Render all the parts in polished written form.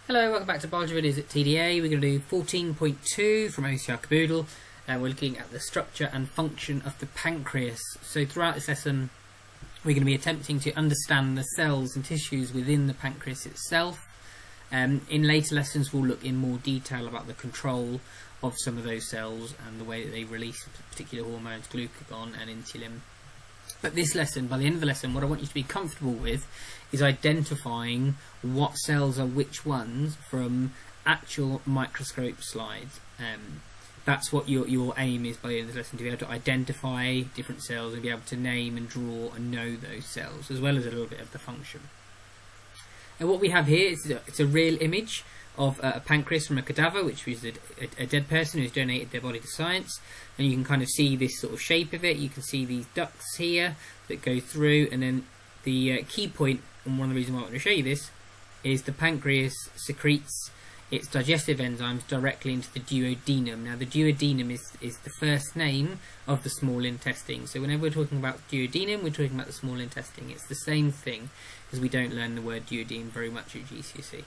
Hello, welcome back to Biology Videos at TDA. We're going to do 14.2 from OCR Caboodle, and we're looking at the structure and function of the pancreas. So throughout this lesson we're going to be attempting to understand the cells and tissues within the pancreas itself. In later lessons we'll look in more detail about the control of some of those cells and the way that they release particular hormones, glucagon and insulin. But this lesson, by the end of the lesson, what I want you to be comfortable with is identifying what cells are which ones from actual microscope slides. That's what your aim is by the end of the lesson, to be able to identify different cells and be able to name and draw and know those cells, as well as a little bit of the function. And what we have here is it's a real image of a pancreas from a cadaver, which is a dead person who's donated their body to science, and you can kind of see this sort of shape of it. You can see these ducts here that go through, and then the key point, and one of the reasons why I want to show you this, is the pancreas secretes its digestive enzymes directly into the duodenum. Now the duodenum is the first name of the small intestine, so whenever we're talking about duodenum we're talking about the small intestine. It's the same thing, because we don't learn the word duodenum very much at GCSE.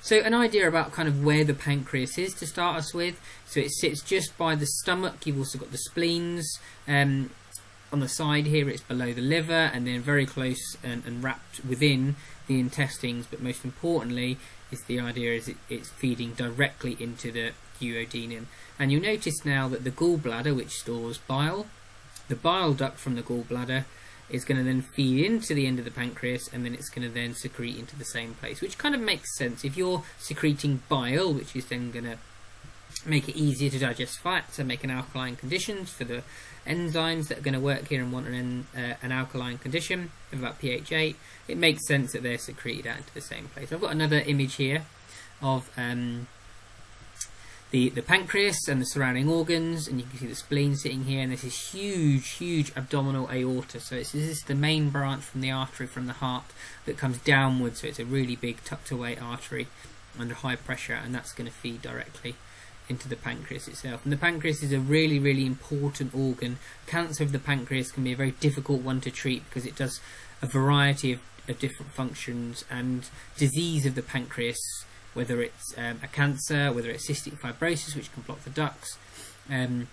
So an idea about kind of where the pancreas is to start us with. So it sits just by the stomach. You've also got the spleens. On the side here it's below the liver, and then very close and wrapped within the intestines. But most importantly is the idea is it's feeding directly into the duodenum. And you'll notice now that the gallbladder, which stores bile, the bile duct from the gallbladder is going to then feed into the end of the pancreas, and then it's going to then secrete into the same place, which kind of makes sense. If you're secreting bile, which is then going to make it easier to digest fats and make an alkaline condition for the enzymes that are going to work here and want an alkaline condition of about pH 8, it makes sense that they're secreted out into the same place. I've got another image here of the pancreas and the surrounding organs, and you can see the spleen sitting here, and this is huge abdominal aorta. So this is the main branch from the artery from the heart that comes downwards, so it's a really big tucked away artery under high pressure, and that's going to feed directly into the pancreas itself. And the pancreas is a really important organ. Cancer of the pancreas can be a very difficult one to treat because it does a variety of different functions, and disease of the pancreas, whether it's a cancer, whether it's cystic fibrosis, which can block the ducts, can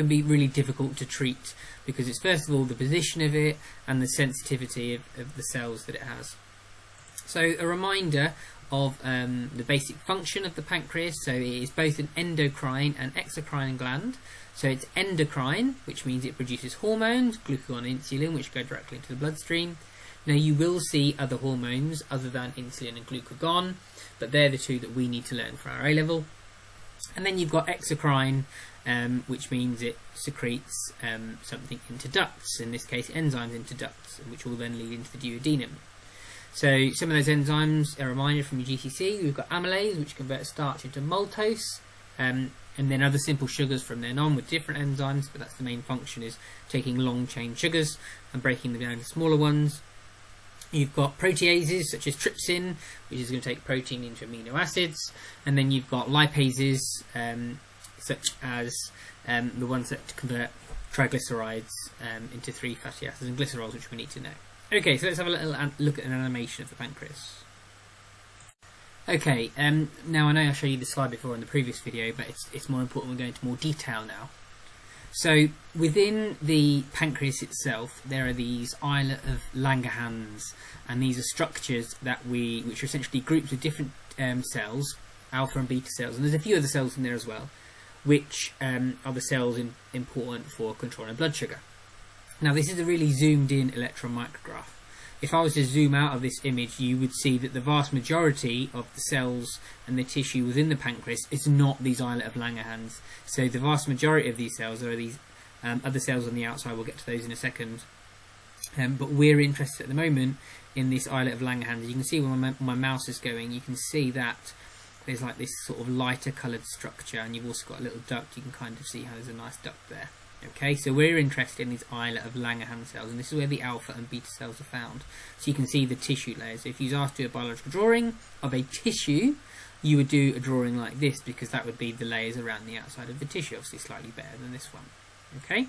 be really difficult to treat because it's first of all the position of it and the sensitivity of the cells that it has. So a reminder of the basic function of the pancreas. So it is both an endocrine and exocrine gland. So it's endocrine, which means it produces hormones, glucagon and insulin, which go directly into the bloodstream. Now you will see other hormones other than insulin and glucagon, but they're the two that we need to learn for our A-level. And then you've got exocrine, which means it secretes something into ducts, in this case enzymes into ducts, which will then lead into the duodenum. So some of those enzymes, a reminder from your GCSE, we've got amylase, which converts starch into maltose, and then other simple sugars from then on with different enzymes, but that's the main function, is taking long chain sugars and breaking them down into smaller ones. You've got proteases such as trypsin, which is going to take protein into amino acids, and then you've got lipases such as the ones that convert triglycerides into 3 fatty acids and glycerols, which we need to know. Okay, so let's have a little look at an animation of the pancreas. Okay, now I know I showed you this slide before in the previous video, but it's more important we're going into more detail now. So within the pancreas itself there are these islet of Langerhans, and these are structures which are essentially groups of different cells, alpha and beta cells, and there's a few other cells in there as well, which are the cells important for controlling blood sugar. Now this is a really zoomed in electron micrograph. If I was to zoom out of this image, you would see that the vast majority of the cells and the tissue within the pancreas is not these islet of Langerhans. So the vast majority of these cells are these other cells on the outside. We'll get to those in a second. But we're interested at the moment in this islet of Langerhans. You can see where my mouse is going. You can see that there's like this sort of lighter coloured structure, and you've also got a little duct. You can kind of see how there's a nice duct there. Okay, so we're interested in these islet of Langerhans cells, and this is where the alpha and beta cells are found. So you can see the tissue layers. So if you was asked to do a biological drawing of a tissue, you would do a drawing like this, because that would be the layers around the outside of the tissue, obviously slightly better than this one. Okay,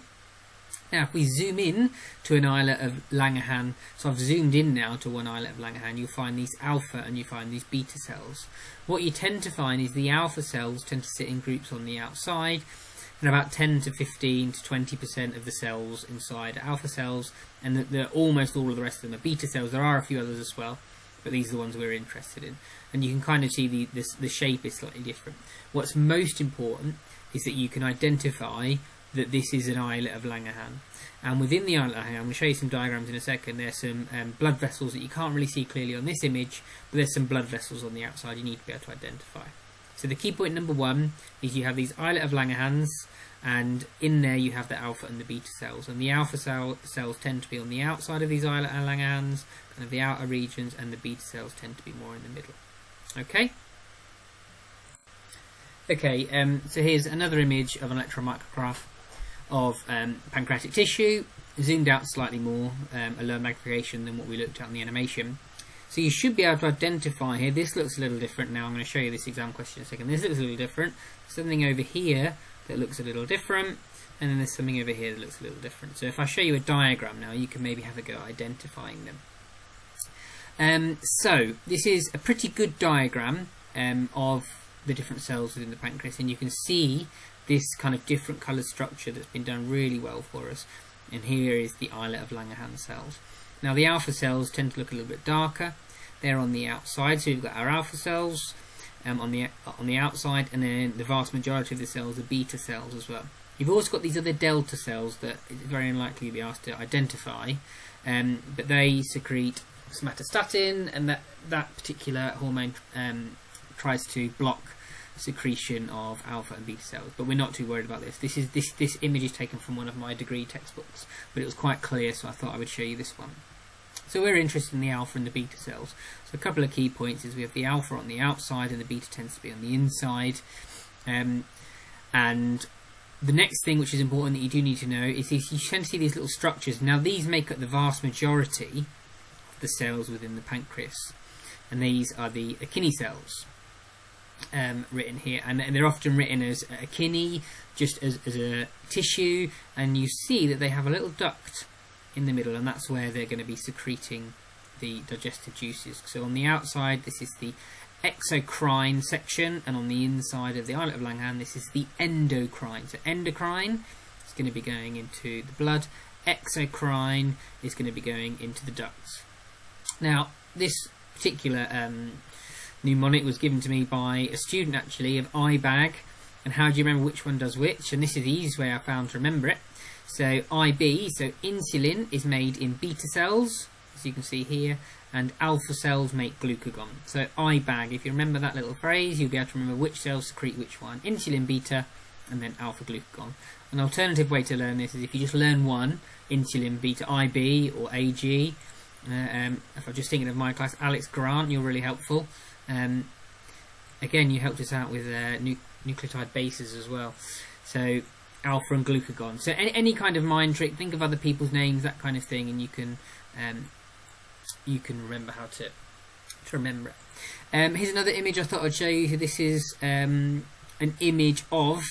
Now, if we zoom in to an islet of Langerhans, so I've zoomed in now to one islet of Langerhans, you'll find these alpha and you find these beta cells. What you tend to find is the alpha cells tend to sit in groups on the outside, and about 10 to 15 to 20% of the cells inside are alpha cells, and almost all of the rest of them are beta cells. There are a few others as well, but these are the ones we're interested in. And you can kind of see the shape is slightly different. What's most important is that you can identify that this is an islet of Langerhans. And within the islet of Langerhans, I'm going to show you some diagrams in a second, there's some blood vessels that you can't really see clearly on this image, but there's some blood vessels on the outside you need to be able to identify. So the key point number one is you have these islet of Langerhans, and in there you have the alpha and the beta cells. And the alpha cells tend to be on the outside of these islet of Langerhans, kind of the outer regions, and the beta cells tend to be more in the middle. Okay? Okay, so here's another image of an electron micrograph of pancreatic tissue, zoomed out slightly more, a lower magnification than what we looked at in the animation. So you should be able to identify here, this looks a little different now, I'm going to show you this exam question in a second. This looks a little different, something over here that looks a little different, and then there's something over here that looks a little different. So if I show you a diagram now, you can maybe have a go at identifying them. So this is a pretty good diagram of the different cells within the pancreas, and you can see this kind of different coloured structure that's been done really well for us. And here is the islet of Langerhans cells. Now the alpha cells tend to look a little bit darker. They're on the outside, so we've got our alpha cells on the outside, and then the vast majority of the cells are beta cells as well. You've also got these other delta cells that it's very unlikely you'll be asked to identify, but they secrete somatostatin, and that particular hormone tries to block secretion of alpha and beta cells, but we're not too worried about this. This image is taken from one of my degree textbooks, but it was quite clear, so I thought I would show you this one. So we're interested in the alpha and the beta cells. So a couple of key points is we have the alpha on the outside and the beta tends to be on the inside. And the next thing which is important that you do need to know is you tend to see these little structures. Now these make up the vast majority of the cells within the pancreas, and these are the kidney cells. Written here, and they're often written as a kidney, just as a tissue, and you see that they have a little duct in the middle, and that's where they're going to be secreting the digestive juices. So on the outside this is the exocrine section, and on the inside of the islet of Langerhans this is the endocrine. So endocrine is going to be going into the blood, exocrine is going to be going into the ducts. Now this particular mnemonic was given to me by a student actually of IBAG, and how do you remember which one does which? And this is the easiest way I found to remember it. So IB, so insulin is made in beta cells, as you can see here, and alpha cells make glucagon. So IBAG, if you remember that little phrase, you'll be able to remember which cells secrete which one. Insulin, beta, and then alpha glucagon. An alternative way to learn this is if you just learn one, insulin, beta, IB, or AG. If I'm just thinking of my class, Alex Grant, you're really helpful. Again, you helped us out with nucleotide bases as well. So alpha and glucagon. So any kind of mind trick, think of other people's names, that kind of thing, and you can remember how to remember it. Here's another image I thought I'd show you. This is an image of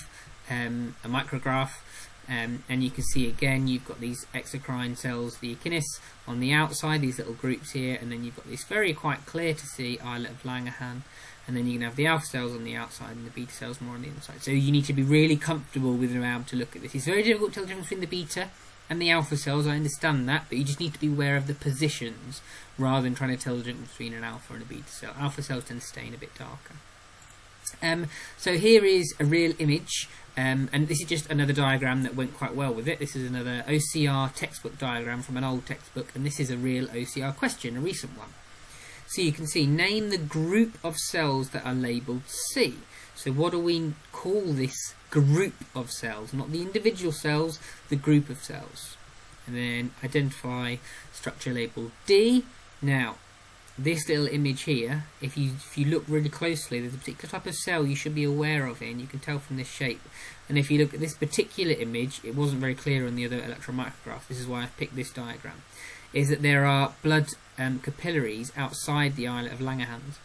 a micrograph. And you can see again you've got these exocrine cells, the echinus, on the outside, these little groups here, and then you've got this very quite clear to see islet of Langerhans, and then you can have the alpha cells on the outside and the beta cells more on the inside. So you need to be really comfortable with being able to look at this. It's very difficult to tell the difference between the beta and the alpha cells, I understand that, but you just need to be aware of the positions rather than trying to tell the difference between an alpha and a beta cell. Alpha cells tend to stain a bit darker. So here is a real image, and this is just another diagram that went quite well with it. This is another OCR textbook diagram from an old textbook, and this is a real OCR question, a recent one. So you can see, name the group of cells that are labelled C. So what do we call this group of cells? Not the individual cells, the group of cells. And then identify structure labelled D. Now, this little image here, if you look really closely, there's a particular type of cell you should be aware of here, and you can tell from this shape. And if you look at this particular image, it wasn't very clear on the other electron micrograph, this is why I picked this diagram, is that there are blood capillaries outside the islet of Langerhans.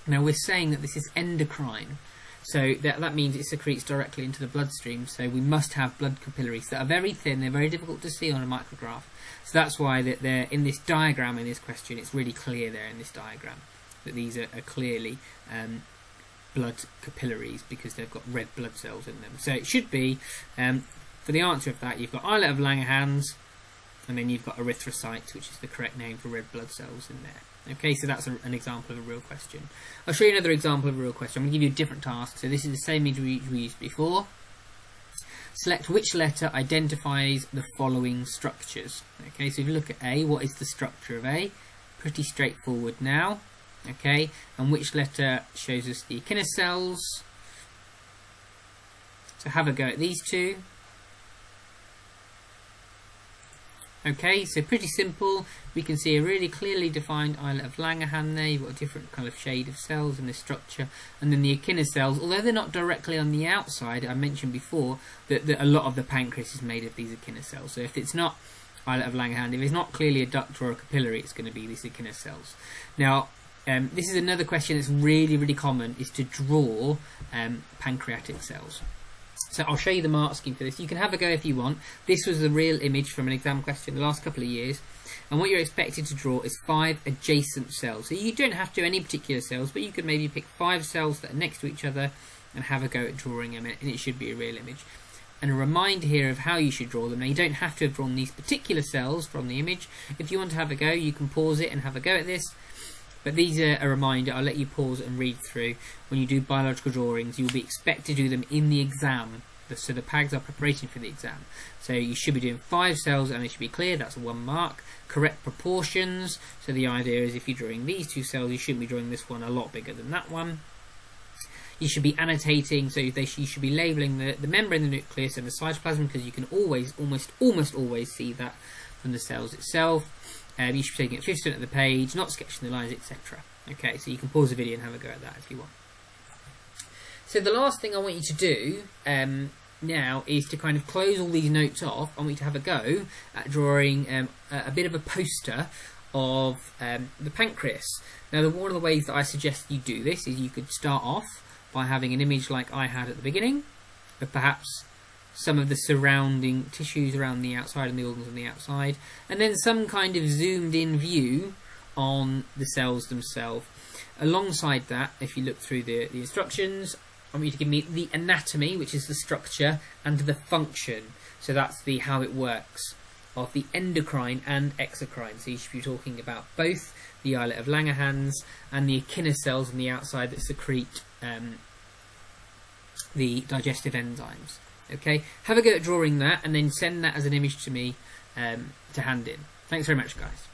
Now we're saying that this is endocrine. So that means it secretes directly into the bloodstream. So we must have blood capillaries that are very thin. They're very difficult to see on a micrograph. So that's why that they're in this diagram in this question. It's really clear there in this diagram that these are clearly blood capillaries because they've got red blood cells in them. So it should be, for the answer of that, you've got islet of Langerhans, and then you've got erythrocytes, which is the correct name for red blood cells in there. Okay, so that's an example of a real question. I'll show you another example of a real question. I'm going to give you a different task. So this is the same image we used before. Select which letter identifies the following structures. Okay, so if you look at A, what is the structure of A? Pretty straightforward now. Okay, and which letter shows us the Echiner cells? So have a go at these two. Okay, so pretty simple. We can see a really clearly defined islet of Langerhans there. You've got a different kind of shade of cells in this structure. And then the Echiner cells, although they're not directly on the outside, I mentioned before that a lot of the pancreas is made of these Echiner cells. So if it's not islet of Langerhans, if it's not clearly a duct or a capillary, it's going to be these Echiner cells. Now, this is another question that's really, really common, is to draw pancreatic cells. So I'll show you the mark scheme for this. You can have a go if you want. This was a real image from an exam question the last couple of years. And what you're expected to draw is 5 adjacent cells. So you don't have to do any particular cells, but you could maybe pick 5 cells that are next to each other and have a go at drawing them, and it should be a real image. And a reminder here of how you should draw them. Now, you don't have to have drawn these particular cells from the image. If you want to have a go, you can pause it and have a go at this. But these are a reminder. I'll let you pause and read through. When you do biological drawings, you'll be expected to do them in the exam. So the PAGs are preparation for the exam. So you should be doing 5 cells and it should be clear. That's 1 mark. Correct proportions. So the idea is if you're drawing these 2 cells, you shouldn't be drawing this one a lot bigger than that one. You should be annotating, so you should be labelling the membrane, the nucleus and the cytoplasm, because you can almost always see that from the cells itself. You should be taking it 50% of the page, not sketching the lines, etc. Okay, so you can pause the video and have a go at that if you want. So the last thing I want you to do now is to kind of close all these notes off. I want you to have a go at drawing a bit of a poster of the pancreas. Now, one of the ways that I suggest you do this is you could start off by having an image like I had at the beginning of perhaps some of the surrounding tissues around the outside and the organs on the outside, and then some kind of zoomed in view on the cells themselves. Alongside that, if you look through the instructions, I want you to give me the anatomy, which is the structure, and the function. So that's the how it works of the endocrine and exocrine. So you should be talking about both the islet of Langerhans and the Echiner cells on the outside that secrete the digestive enzymes. Okay, have a go at drawing that and then send that as an image to me to hand in. Thanks very much, guys.